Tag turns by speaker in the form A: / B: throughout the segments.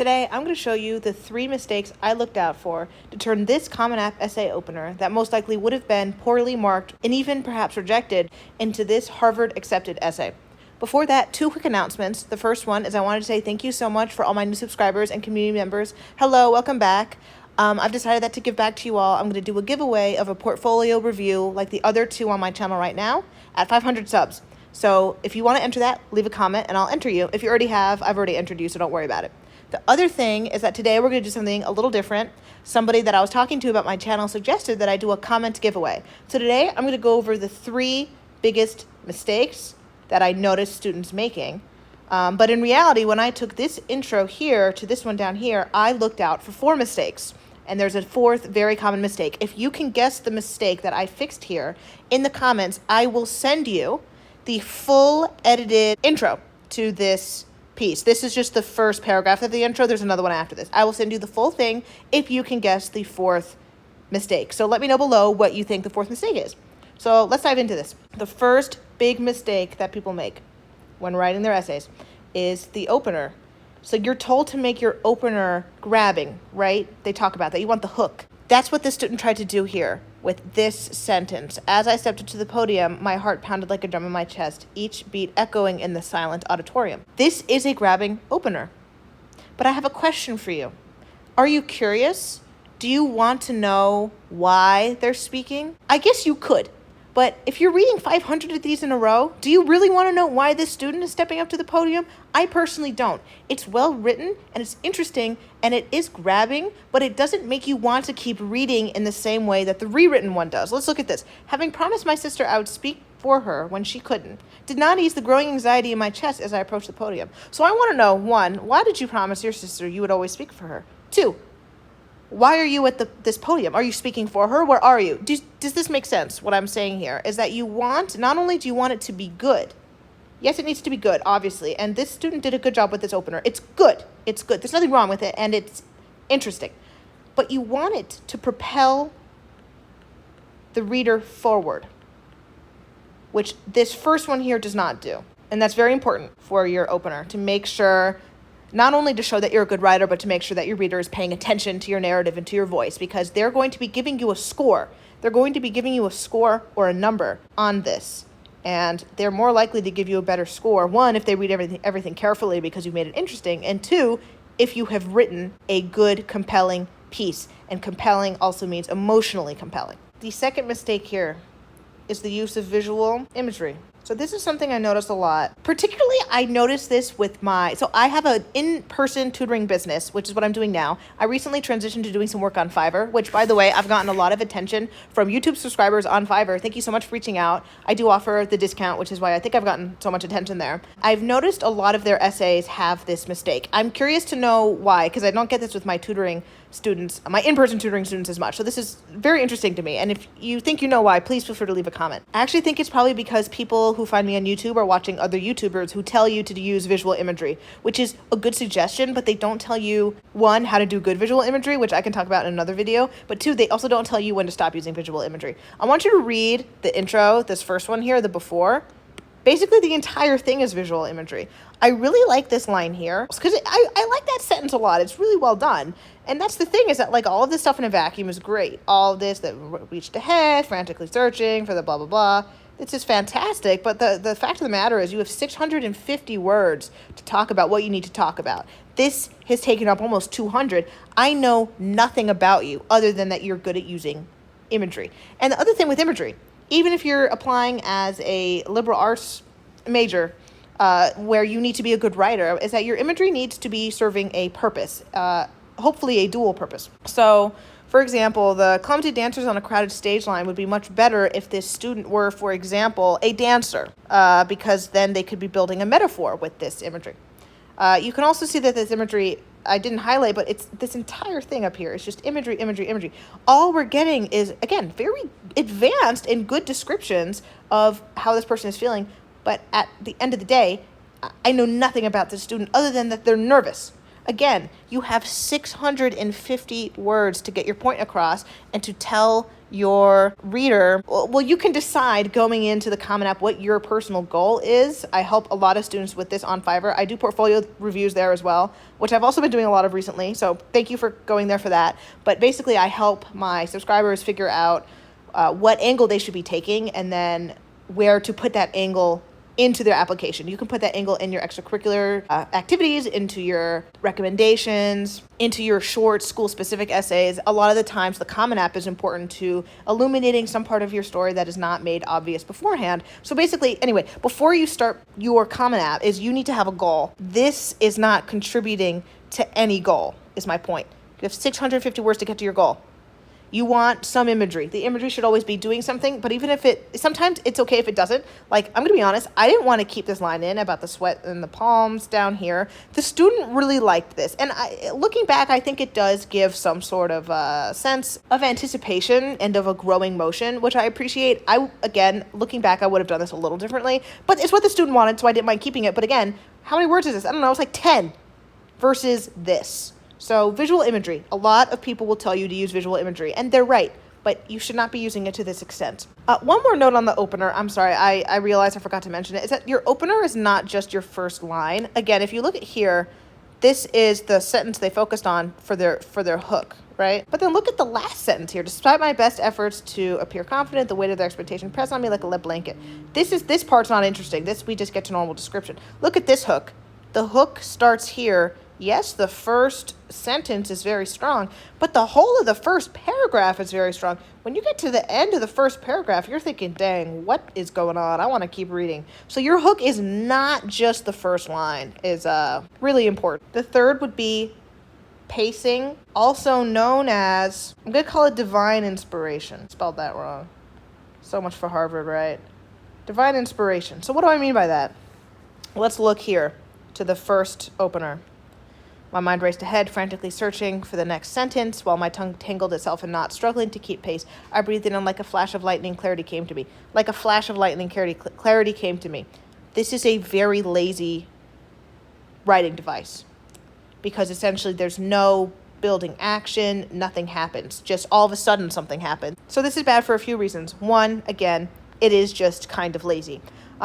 A: Today, I'm going to show you the 3 mistakes I looked out for to turn this Common App essay opener that most likely would have been poorly marked and even perhaps rejected into this Harvard accepted essay. Before that, 2 quick announcements. The first one is I wanted to say thank you so much for all my new subscribers and community members. Hello, welcome back. I've decided that to give back to you all, I'm going to do a giveaway of a portfolio review like the other 2 on my channel right now at 500 subs. So if you want to enter that, leave a comment and I'll enter you. If you already have, I've already entered you, so don't worry about it. The other thing is that today we're going to do something a little different. Somebody that I was talking to about my channel suggested that I do a comment giveaway. So today I'm going to go over the 3 biggest mistakes that I noticed students making. But in reality, when I took this intro here to this one down here, I looked out for 4 mistakes. And there's a 4th very common mistake. If you can guess the mistake that I fixed here in the comments, I will send you the full edited intro to this piece. This is just the first paragraph of the intro. There's another one after this. I will send you the full thing if you can guess the 4th mistake. So let me know below what you think the 4th mistake is. So let's dive into this. The first big mistake that people make when writing their essays is the opener. So you're told to make your opener grabbing, right? They talk about that. You want the hook. That's what this student tried to do here with this sentence. As I stepped up to the podium, my heart pounded like a drum in my chest, each beat echoing in the silent auditorium. This is a grabbing opener. But I have a question for you. Are you curious? Do you want to know why they're speaking? I guess you could. But if you're reading 500 of these in a row, do you really want to know why this student is stepping up to the podium? I personally don't. It's well written and it's interesting and it is grabbing, but it doesn't make you want to keep reading in the same way that the rewritten one does. Let's look at this. Having promised my sister I would speak for her when she couldn't, did not ease the growing anxiety in my chest as I approached the podium. So I want to know, 1, why did you promise your sister you would always speak for her? 2, why are you at this podium? Are you speaking for her? Where are you? Does this make sense? What I'm saying here is that you want, not only do you want it to be good, yes, it needs to be good, obviously, and this student did a good job with this opener. It's good. It's good. There's nothing wrong with it, and it's interesting. But you want it to propel the reader forward, which this first one here does not do. And that's very important for your opener, to make sure not only to show that you're a good writer, but to make sure that your reader is paying attention to your narrative and to your voice, because they're going to be giving you a score. They're going to be giving you a score or a number on this. And they're more likely to give you a better score, 1, if they read everything carefully because you made it interesting, and 2, if you have written a good, compelling piece. And compelling also means emotionally compelling. The second mistake here is the use of visual imagery. So this is something I noticed a lot. Particularly, I noticed this with so I have an in-person tutoring business, which is what I'm doing now. I recently transitioned to doing some work on Fiverr, which, by the way, I've gotten a lot of attention from YouTube subscribers on Fiverr. Thank you so much for reaching out. I do offer the discount, which is why I think I've gotten so much attention there. I've noticed a lot of their essays have this mistake. I'm curious to know why, because I don't get this with my tutoring students, my in-person tutoring students as much. So this is very interesting to me. And if you think you know why, please feel free to leave a comment. I actually think it's probably because people who find me on YouTube are watching other YouTubers who tell you to use visual imagery, which is a good suggestion, but they don't tell you, 1, how to do good visual imagery, which I can talk about in another video, but 2, they also don't tell you when to stop using visual imagery. I want you to read the intro, this first one here, the before. Basically, the entire thing is visual imagery. I really like this line here because I like that sentence a lot. It's really well done. And that's the thing, is that like all of this stuff in a vacuum is great. All of this that reached ahead, frantically searching for the blah, blah, blah. It's just fantastic. But the fact of the matter is you have 650 words to talk about what you need to talk about. This has taken up almost 200. I know nothing about you other than that you're good at using imagery. And the other thing with imagery, even if you're applying as a liberal arts major, where you need to be a good writer, is that your imagery needs to be serving a purpose, hopefully a dual purpose. So, for example, the clumsy dancers on a crowded stage line would be much better if this student were, for example, a dancer, because then they could be building a metaphor with this imagery. You can also see that this imagery, I didn't highlight, but it's this entire thing up here. It's just imagery, imagery, imagery. All we're getting is, again, very advanced and good descriptions of how this person is feeling. But at the end of the day, I know nothing about this student other than that they're nervous. Again, you have 650 words to get your point across and to tell your reader, well, you can decide going into the Common App what your personal goal is. I help a lot of students with this on Fiverr. I do portfolio reviews there as well, which I've also been doing a lot of recently. So thank you for going there for that. But basically, I help my subscribers figure out what angle they should be taking and then where to put that angle into their application. You can put that angle in your extracurricular activities, into your recommendations, into your short school-specific essays. A lot of the times, the Common App is important to illuminating some part of your story that is not made obvious beforehand. So basically, anyway, before you start your Common App, you need to have a goal. This is not contributing to any goal, is my point. You have 650 words to get to your goal. You want some imagery. The imagery should always be doing something, but even if sometimes it's okay if it doesn't. Like, I'm going to be honest, I didn't want to keep this line in about the sweat and the palms down here. The student really liked this. And looking back, I think it does give some sort of sense of anticipation and of a growing motion, which I appreciate. Again, looking back, I would have done this a little differently, but it's what the student wanted, so I didn't mind keeping it. But again, how many words is this? I don't know, it's like 10 versus this. So visual imagery, a lot of people will tell you to use visual imagery, and they're right, but you should not be using it to this extent. One more note on the opener, I'm sorry, I realized I forgot to mention it, is that your opener is not just your first line. Again, if you look at here, this is the sentence they focused on for their hook, right? But then look at the last sentence here. Despite my best efforts to appear confident, the weight of their expectation pressed on me like a lead blanket. This part's not interesting. We just get to normal description. Look at this hook. The hook starts here. Yes, the first sentence is very strong, but the whole of the first paragraph is very strong. When you get to the end of the first paragraph, you're thinking, dang, what is going on? I want to keep reading. So your hook is not just the first line, is really important. The third would be pacing, also known as, I'm going to call it divine inspiration. Spelled that wrong. So much for Harvard, right? Divine inspiration. So what do I mean by that? Let's look here to the first opener. My mind raced ahead, frantically searching for the next sentence, while my tongue tangled itself in knots, struggling to keep pace. I breathed in, and like a flash of lightning, clarity came to me. Like a flash of lightning, clarity came to me. This is a very lazy writing device, because essentially there's no building action, nothing happens. Just all of a sudden something happens. So this is bad for a few reasons. One, again, it is just kind of lazy.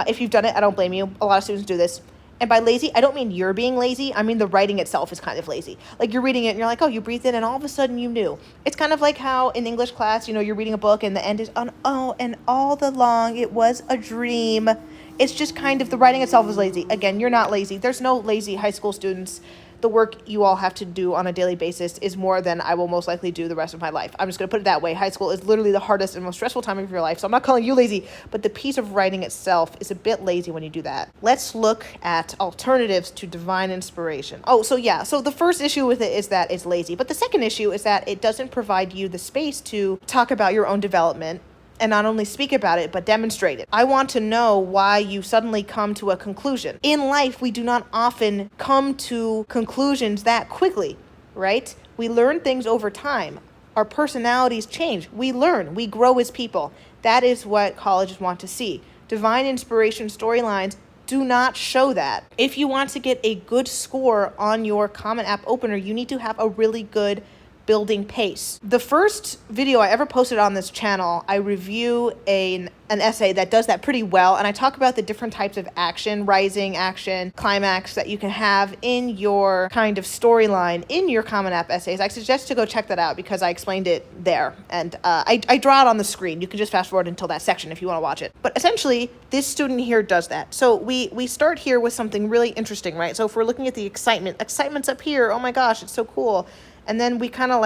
A: If you've done it, I don't blame you. A lot of students do this. And by lazy, I don't mean you're being lazy. I mean the writing itself is kind of lazy. Like, you're reading it and you're like, oh, you breathed in and all of a sudden you knew. It's kind of like how in English class, you're reading a book and the end is on, oh, and all the long it was a dream. It's just kind of, the writing itself is lazy. Again, you're not lazy. There's no lazy high school students. The work you all have to do on a daily basis is more than I will most likely do the rest of my life. I'm just going to put it that way. High school is literally the hardest and most stressful time of your life. So I'm not calling you lazy, but the piece of writing itself is a bit lazy when you do that. Let's look at alternatives to divine inspiration. So the first issue with it is that it's lazy. But the second issue is that it doesn't provide you the space to talk about your own development and not only speak about it, but demonstrate it. I want to know why you suddenly come to a conclusion. In life, we do not often come to conclusions that quickly, right? We learn things over time. Our personalities change. We learn. We grow as people. That is what colleges want to see. Divine inspiration storylines do not show that. If you want to get a good score on your Common App opener, you need to have a really good building pace. The first video I ever posted on this channel, I review an essay that does that pretty well, and I talk about the different types of action, rising action, climax that you can have in your kind of storyline in your Common App essays. I suggest to go check that out because I explained it there, and I draw it on the screen. You can just fast forward until that section if you want to watch it. But essentially, this student here does that. So we start here with something really interesting, right? So if we're looking at the excitement's up here. Oh my gosh, it's so cool. And then we kind of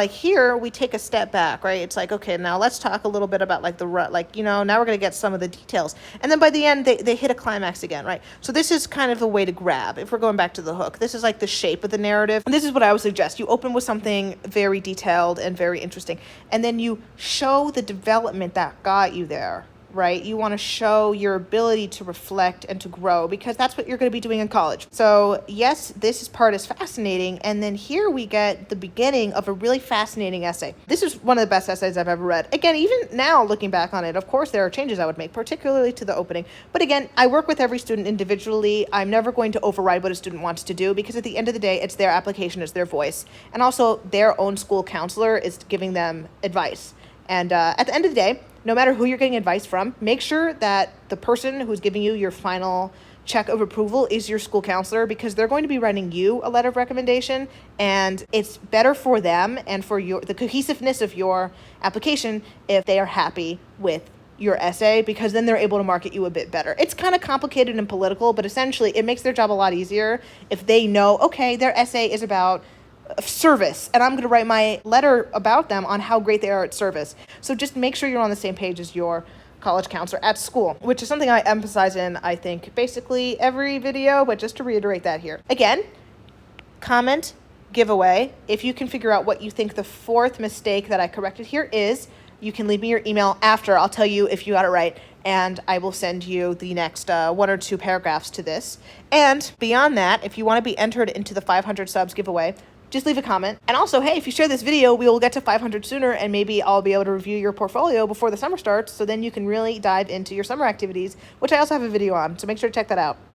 A: we take a step back, right? It's like, okay, now let's talk a little bit about now we're going to get some of the details. And then by the end, they hit a climax again, right? So this is kind of the way to grab. If we're going back to the hook, this is like the shape of the narrative. And this is what I would suggest. You open with something very detailed and very interesting. And then you show the development that got you there, right? You want to show your ability to reflect and to grow, because that's what you're going to be doing in college. So yes, this part is fascinating. And then here we get the beginning of a really fascinating essay. This is one of the best essays I've ever read. Again, even now looking back on it, of course, there are changes I would make, particularly to the opening. But again, I work with every student individually. I'm never going to override what a student wants to do, because at the end of the day, it's their application, it's their voice. And also their own school counselor is giving them advice. And at the end of the day, no matter who you're getting advice from, make sure that the person who's giving you your final check of approval is your school counselor, because they're going to be writing you a letter of recommendation, and it's better for them and for the cohesiveness of your application if they are happy with your essay, because then they're able to market you a bit better. It's kind of complicated and political, but essentially it makes their job a lot easier if they know, okay, their essay is about service, and I'm going to write my letter about them on how great they are at service. So just make sure you're on the same page as your college counselor at school, which is something I emphasize in, I think, basically every video, but just to reiterate that here. Again, comment, giveaway. If you can figure out what you think the fourth mistake that I corrected here is, you can leave me your email after. I'll tell you if you got it right, and I will send you the next 1 or 2 paragraphs to this. And beyond that, if you want to be entered into the 500 subs giveaway, just leave a comment. And also, hey, if you share this video, we will get to 500 sooner, and maybe I'll be able to review your portfolio before the summer starts, so then you can really dive into your summer activities, which I also have a video on, so make sure to check that out.